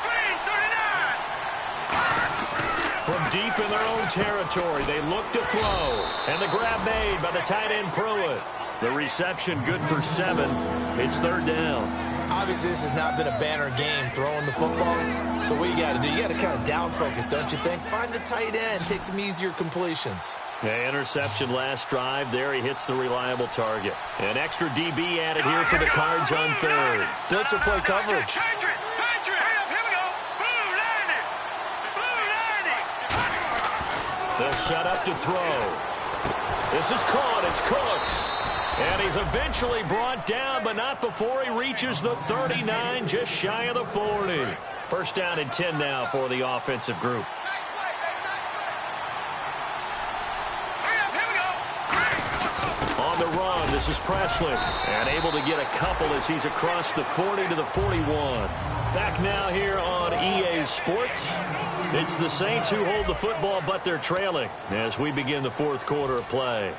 Green 39! From deep in their own territory, they look to throw. And the grab made by the tight end Pruitt. The reception good for 7. It's 3rd down. Obviously, this has not been a banner game throwing the football. So what you got to do, you got to kind of down focus, don't you think? Find the tight end, take some easier completions. Yeah, interception last drive. There he hits the reliable target. An extra DB added here for the Cards on 3rd. Blitzer play coverage. Change it! Change it! Here we go! Blue 90! Blue 90! They'll set up to throw. This is caught. It's Cooks. And he's eventually brought down, but not before he reaches the 39, just shy of the 40. First down and 10 now for the offensive group. On the run, this is Presley. And able to get a couple as he's across the 40 to the 41. Back now here on EA Sports. It's the Saints who hold the football, but they're trailing as we begin the 4th quarter of play.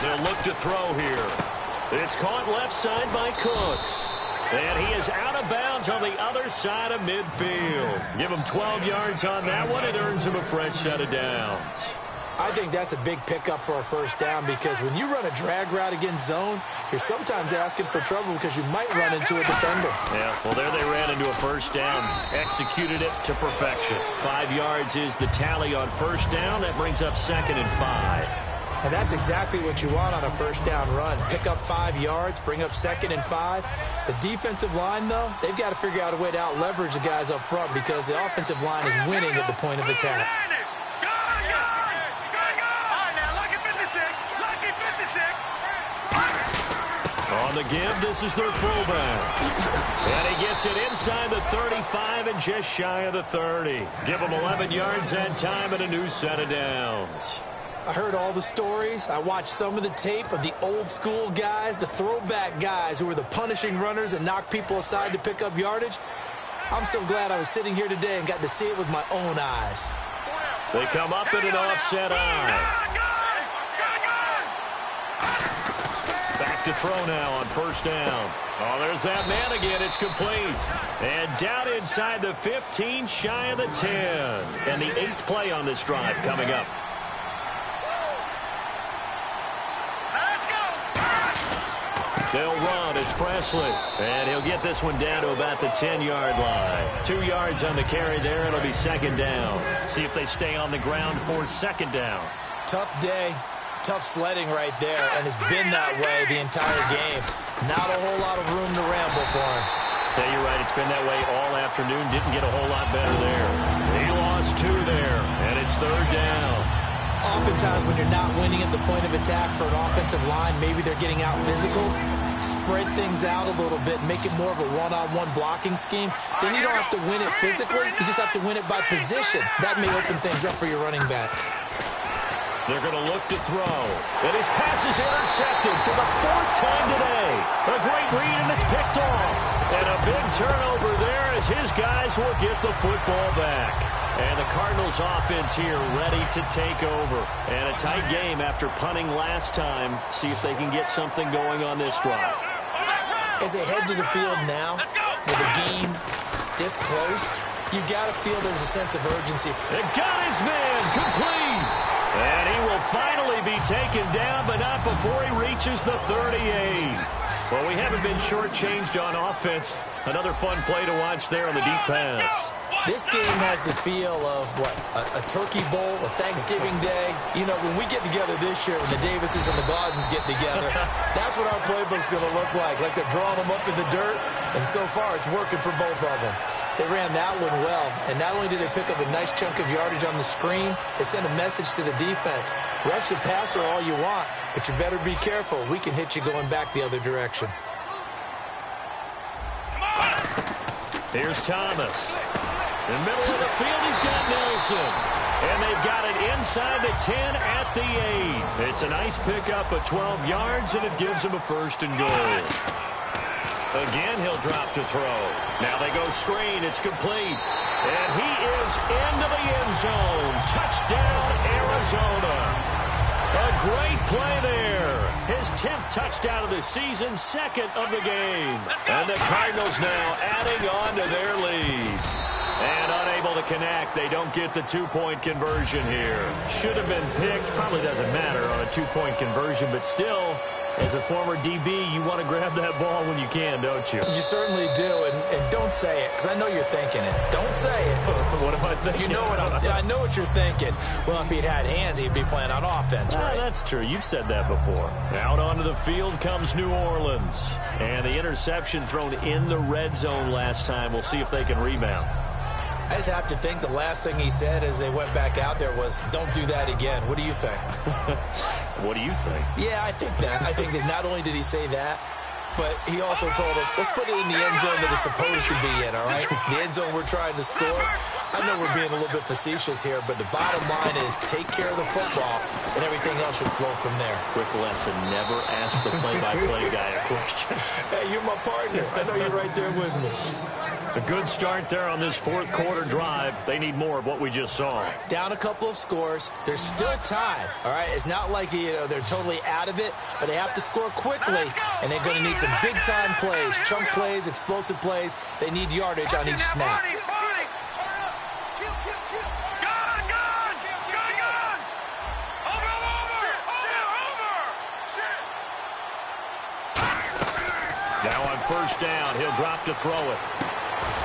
They'll look to throw here. It's caught left side by Cooks. And he is out of bounds on the other side of midfield. Give him 12 yards on that one. It earns him a fresh set of downs. I think that's a big pickup for a first down because when you run a drag route against zone, you're sometimes asking for trouble because you might run into a defender. Yeah, well, there they ran into a first down. Executed it to perfection. 5 yards is the tally on first down. That brings up 2nd and 5. And that's exactly what you want on a first down run. Pick up 5 yards, bring up 2nd and 5. The defensive line, though, they've got to figure out a way to out-leverage the guys up front because the offensive line is winning at the point of attack. On the give, this is their fullback. And he gets it inside the 35 and just shy of the 30. Give him 11 yards that time and a new set of downs. I heard all the stories. I watched some of the tape of the old school guys, the throwback guys who were the punishing runners and knocked people aside to pick up yardage. I'm so glad I was sitting here today and got to see it with my own eyes. They come up in an offset eye. Back to throw now on first down. Oh, there's that man again. It's complete. And down inside the 15, shy of the 10. And the 8th play on this drive coming up. They'll run. It's Presley. And he'll get this one down to about the 10-yard line. 2 yards on the carry there. It'll be 2nd down. See if they stay on the ground for 2nd down. Tough day. Tough sledding right there. And it's been that way the entire game. Not a whole lot of room to ramble for him. Yeah, you're right. It's been that way all afternoon. Didn't get a whole lot better there. He lost 2 there. And it's 3rd down. Oftentimes when you're not winning at the point of attack for an offensive line, maybe they're getting out physical. Spread things out a little bit, make it more of a one-on-one blocking scheme. Then you don't have to win it physically. You just have to win it by position. That may open things up for your running backs. They're going to look to throw. And his pass is intercepted for the 4th time today. A great read, and it's picked off. And a big turnover there as his guys will get the football back. And the Cardinals offense here ready to take over. And a tight game after punting last time. See if they can get something going on this drive. As they head to the field now, with the game this close, you've got to feel there's a sense of urgency. It got his man complete. And he will finally be taken down, but not before he reaches the 38. Well, we haven't been shortchanged on offense. Another fun play to watch there on the deep pass. This game has the feel of, what, a turkey bowl, a Thanksgiving day. You know, when we get together this year, when the Davises and the Gardens get together, that's what our playbook's going to look like they're drawing them up in the dirt. And so far, it's working for both of them. They ran that one well, and not only did they pick up a nice chunk of yardage on the screen, they sent a message to the defense. Rush the passer all you want, but you better be careful. We can hit you going back the other direction. Here's Thomas. In the middle of the field, he's got Nelson. And they've got it inside the 10 at the 8. It's a nice pickup of 12 yards, and it gives him a 1st and goal. Again, he'll drop to throw. Now they go screen. It's complete. And he is into the end zone. Touchdown, Arizona. A great play there. His 10th touchdown of the season, 2nd of the game. And the Cardinals now adding on to their lead. And unable to connect. They don't get the 2-point conversion here. Should have been picked. Probably doesn't matter on a 2-point conversion, but still, as a former DB, you want to grab that ball when you can, don't you? You certainly do, and don't say it, because I know you're thinking it. Don't say it. What am I thinking? You know what I know what you're thinking. Well, if he'd had hands, he'd be playing on offense, right? That's true. You've said that before. Out onto the field comes New Orleans. And the interception thrown in the red zone last time. We'll see if they can rebound. I just have to think the last thing he said as they went back out there was, don't do that again. What do you think? What do you think? Yeah, I think that. I think that not only did he say that, but he also told him, let's put it in the end zone that it's supposed to be in, all right? The end zone we're trying to score. I know we're being a little bit facetious here, but the bottom line is take care of the football, and everything else should flow from there. Quick lesson, never ask the play-by-play guy a question. Hey, you're my partner. I know you're right there with me. A good start there on this 4th quarter drive. They need more of what we just saw. Down a couple of scores. There's still time, all right? It's not like, they're totally out of it, but they have to score quickly, and they're going to need some big-time plays, chunk plays, explosive plays. They need yardage on each snap. Now on 1st down, he'll drop to throw it.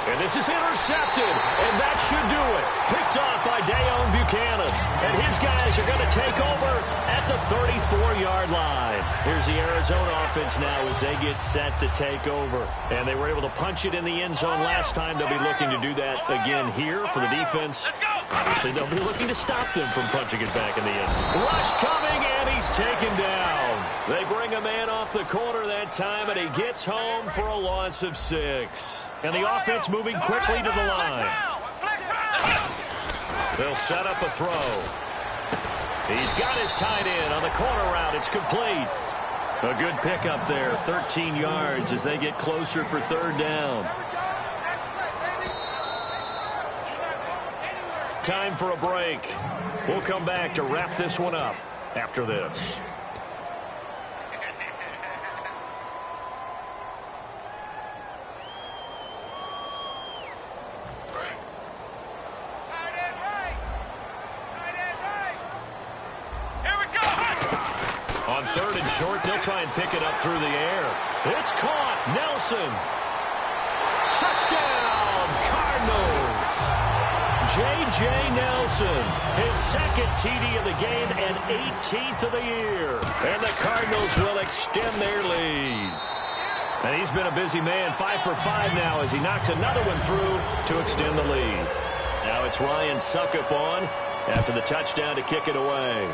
And this is intercepted, and that should do it. Picked off by Deone Bucannon. And his guys are going to take over at the 34-yard line. Here's the Arizona offense now as they get set to take over. And they were able to punch it in the end zone last time. They'll be looking to do that again here for the defense. Obviously, they'll be looking to stop them from punching it back in the end zone. Rush coming, and he's taken down. They bring a man off the corner that time, and he gets home for a loss of 6. And the offense moving quickly to the line. They'll set up a throw. He's got his tight end on the corner route. It's complete. A good pickup there, 13 yards as they get closer for 3rd down. Time for a break. We'll come back to wrap this one up after this. On 3rd and short, they'll try and pick it up through the air. It's caught. Nelson. Touchdown, Cardinals. J.J. Nelson, his 2nd TD of the game and 18th of the year. And the Cardinals will extend their lead. And he's been a busy man, 5 for 5 now as he knocks another one through to extend the lead. Now it's Ryan Succop on after the touchdown to kick it away.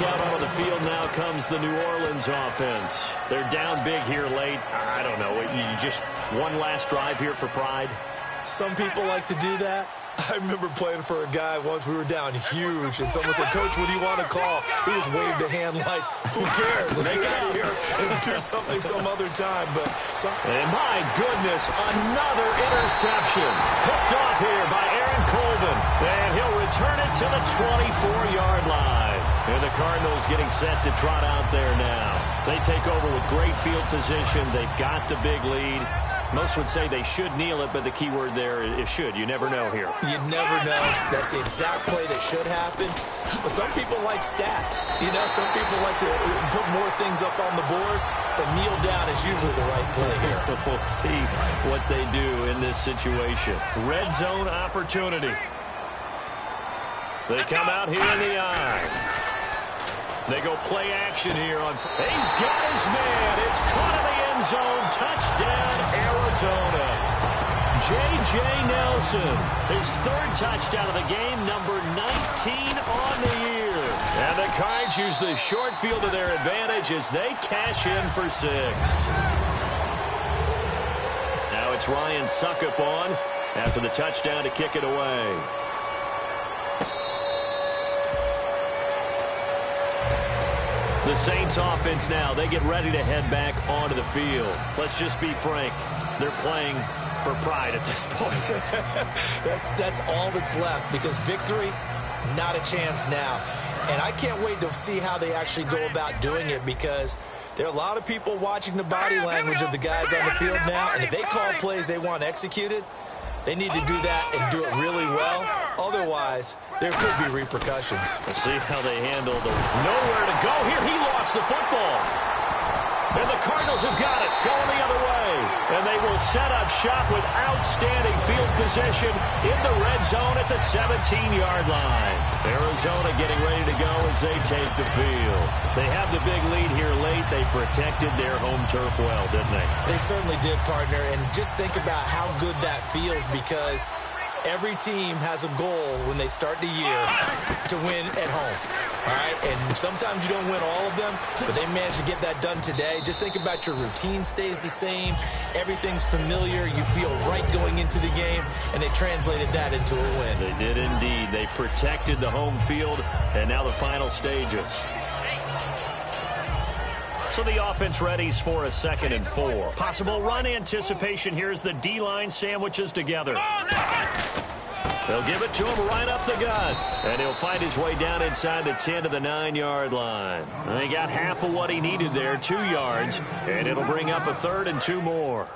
Out onto the field now comes the New Orleans offense. They're down big here late. I don't know. You just one last drive here for pride? Some people like to do that. I remember playing for a guy once. We were down huge, and someone said, Coach, what do you want to call? He just waved a hand like, who cares? Let's get out of here and do something some other time. And my goodness, another interception. Picked off here by Aaron Colvin. And he'll return it to the 24-yard line. And the Cardinals getting set to trot out there now. They take over with great field position. They've got the big lead. Most would say they should kneel it, but the key word there is should. You never know here. You never know. That's the exact play that should happen. But some people like stats. Some people like to put more things up on the board, but kneel down is usually the right play here. We'll see what they do in this situation. Red zone opportunity. They come out here in the eye. They go play action here on. He's got his man. It's caught in the end zone. Touchdown, Arizona. J.J. Nelson, his 3rd touchdown of the game, number 19 on the year. And the Cards use the short field to their advantage as they cash in for 6. Now it's Ryan Suckup on after the touchdown to kick it away. The Saints offense now, they get ready to head back onto the field. Let's just be frank. They're playing for pride at this point. That's all that's left, because victory, not a chance now. And I can't wait to see how they actually go about doing it, because there are a lot of people watching the body language of the guys on the field now, and if they call plays they want executed, they need to do that and do it really well. Otherwise, there could be repercussions. We'll see how they handle the nowhere to go here. He lost the football. And the Cardinals have got it, going the other way. And they will set up shop with outstanding field position in the red zone at the 17-yard line. Arizona getting ready to go as they take the field. They have the big lead here late. They protected their home turf well, didn't they? They certainly did, partner. And just think about how good that feels, because every team has a goal when they start the year to win at home. All right, and sometimes you don't win all of them, but they managed to get that done today. Just think about your routine stays the same. Everything's familiar. You feel right going into the game, and they translated that into a win. They did indeed. They protected the home field, and now the final stages. So the offense readies for a 2nd and 4. Possible run anticipation here as the D-line sandwiches together. They'll give it to him right up the gut. And he'll find his way down inside the 10 to the 9-yard line. And he got half of what he needed there, 2 yards. And it'll bring up a 3rd and 2 more.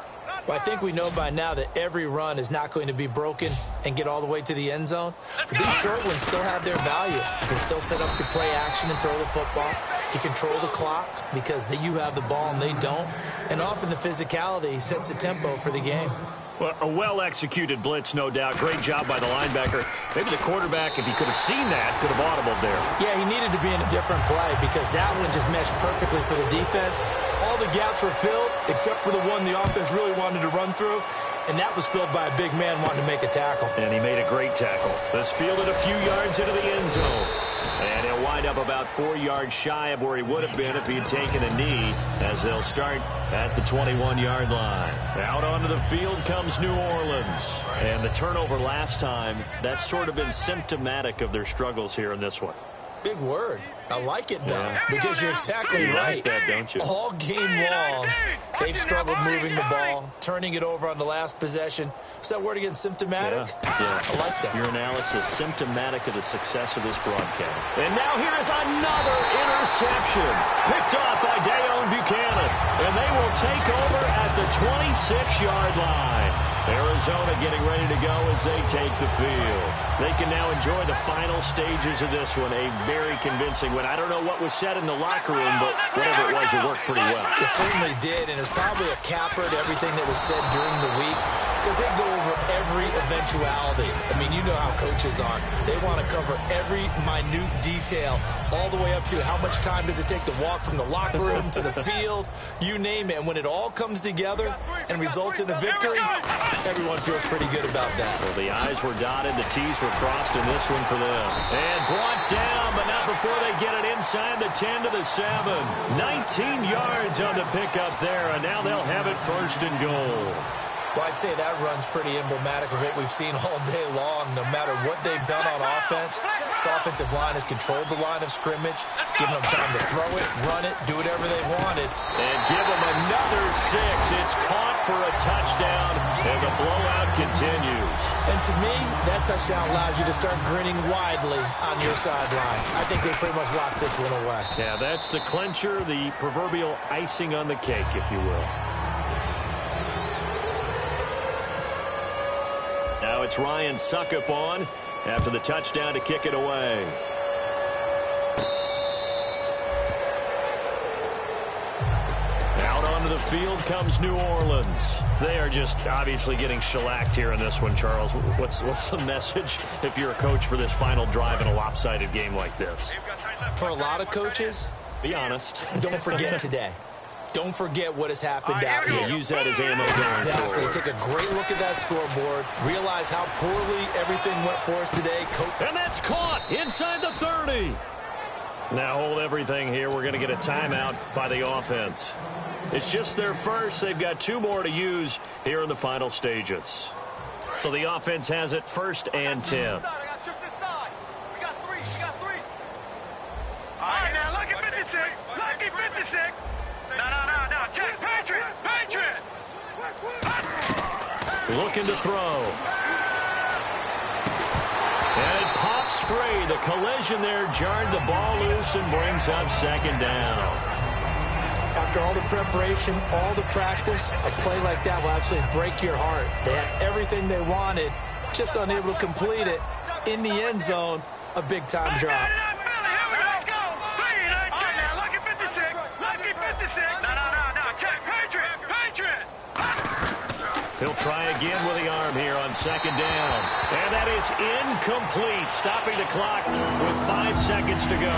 Well, I think we know by now that every run is not going to be broken and get all the way to the end zone. But these short ones still have their value. You can still set up the play action and throw the football. You control the clock because you have the ball and they don't. And often the physicality sets the tempo for the game. Well, a well-executed blitz, no doubt. Great job by the linebacker. Maybe the quarterback, if he could have seen that, could have audibled there. Yeah, he needed to be in a different play because that one just meshed perfectly for the defense. All the gaps were filled except for the one the offense really wanted to run through, and that was filled by a big man wanting to make a tackle. And he made a great tackle. This fielded a few yards into the end zone. And he'll wind up about 4 yards shy of where he would have been if he had taken a knee, as they'll start at the 21-yard line. Out onto the field comes New Orleans. And the turnover last time, that's sort of been symptomatic of their struggles here in this one. Big word. I like it, though, because you're exactly You right. like that, don't you? All game long, they've struggled moving the ball, turning it over on the last possession. Is that word again, symptomatic? Yeah. I like that. Your analysis symptomatic of the success of this broadcast. And now here is another interception. Picked off by Deone Bucannon. And they will take over at the 26-yard line. Arizona getting ready to go as they take the field. They can now enjoy the final stages of this one. A very convincing win. I don't know what was said in the locker room, but whatever it was, it worked pretty well. It certainly did, and it's probably a capper to everything that was said during the week, because they go over every eventuality. I mean, you know how coaches are. They want to cover every minute detail, all the way up to how much time does it take to walk from the locker room to the field, you name it. And when it all comes together and results in a victory, everyone feels pretty good about that. Well, the I's were dotted, the T's were crossed in this one for them. And brought down, but not before they get it inside the 10 to the 7. 19 yards on the pickup there, and now they'll have it 1st and goal. Well, I'd say that run's pretty emblematic of it we've seen all day long. No matter what they've done on offense, this offensive line has controlled the line of scrimmage, given them time to throw it, run it, do whatever they wanted. And give them another 6. It's caught for a touchdown, and the blowout continues. And to me, that touchdown allows you to start grinning widely on your sideline. I think they pretty much locked this one away. Yeah, that's the clincher, the proverbial icing on the cake, if you will. Now it's Ryan Suckup on after the touchdown to kick it away. Out onto the field comes New Orleans. They are just obviously getting shellacked here in this one, Charles. What's the message if you're a coach for this final drive in a lopsided game like this? For a lot of coaches, be honest. Don't forget today. Don't forget what has happened out here. Use that as ammo going Exactly. forward. Take a great look at that scoreboard. Realize how poorly everything went for us today. And that's caught inside the 30. Now hold everything here. We're going to get a timeout by the offense. It's just their first. They've got 2 more to use here in the final stages. So the offense has it 1st and 10. All right, now, lucky 56. Lucky 56. No. Check. Patriot. Looking to throw. And it pops free. The collision there jarred the ball loose and brings up 2nd down. After all the preparation, all the practice, a play like that will absolutely break your heart. They had everything they wanted, just unable to complete it. In the end zone, a big-time drop. Let's go. 3-19. All right, now, lucky 56. Lucky 56. No. Check. Patriot. He'll try again with the arm here on 2nd down. And that is incomplete, stopping the clock with 5 seconds to go.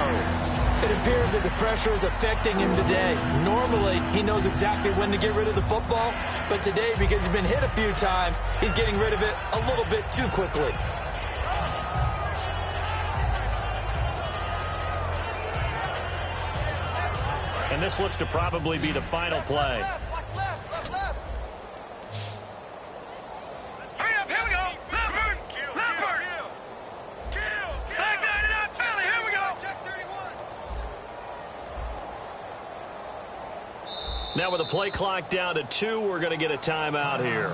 It appears that the pressure is affecting him today. Normally, he knows exactly when to get rid of the football, but today, because he's been hit a few times, he's getting rid of it a little bit too quickly. And this looks to probably be the final play. Hurry up, here we go. Leopard. Back 99, Philly, here we go. Now with the play clock down to 2, we're going to get a timeout here.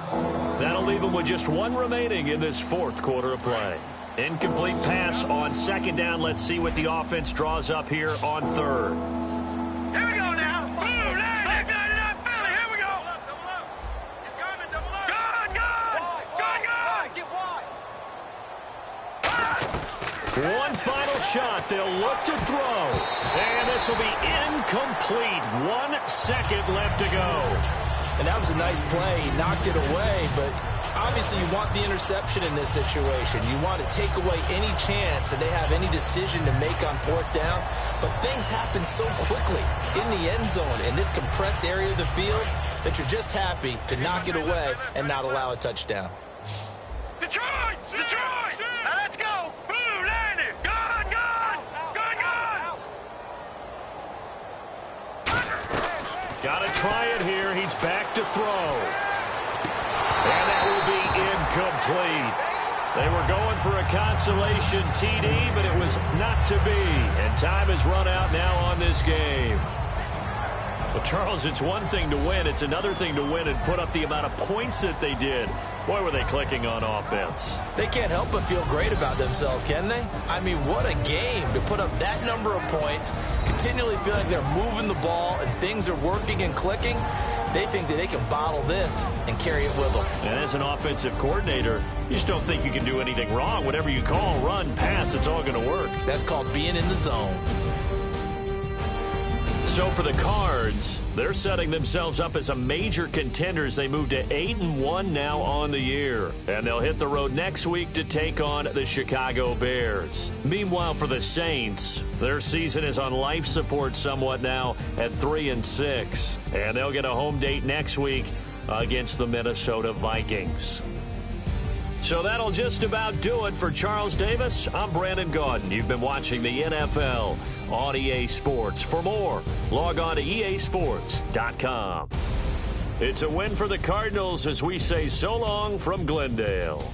That'll leave them with just 1 remaining in this 4th quarter of play. Incomplete pass on 2nd down. Let's see what the offense draws up here on 3rd. Here we go now. Back 99, Philly, here we go. Double up. He's coming, double up. Gone. Get wide. One final shot. They'll look to throw. And this will be incomplete. 1 second left to go. And that was a nice play. He knocked it away, but obviously you want the interception in this situation. You want to take away any chance that they have any decision to make on 4th down. But things happen so quickly in the end zone in this compressed area of the field that you're just happy to knock it away and not allow a touchdown. Detroit. Now let's go. Boom, landed. Gone. Got to try it here. He's back to throw. And that will be incomplete. They were going for a consolation TD, but it was not to be. And time has run out now on this game. Well, Charles, it's one thing to win. It's another thing to win and put up the amount of points that they did. Boy, were they clicking on offense. They can't help but feel great about themselves, can they? I mean, what a game to put up that number of points, continually feel like they're moving the ball and things are working and clicking. They think that they can bottle this and carry it with them. And as an offensive coordinator, you just don't think you can do anything wrong. Whatever you call, run, pass, it's all going to work. That's called being in the zone. So for the Cards, they're setting themselves up as a major contender as they move to 8-1 now on the year. And they'll hit the road next week to take on the Chicago Bears. Meanwhile, for the Saints, their season is on life support somewhat now at 3-6. And they'll get a home date next week against the Minnesota Vikings. So that'll just about do it for Charles Davis. I'm Brandon Gaudin. You've been watching the NFL on EA Sports. For more, log on to easports.com. It's a win for the Cardinals as we say so long from Glendale.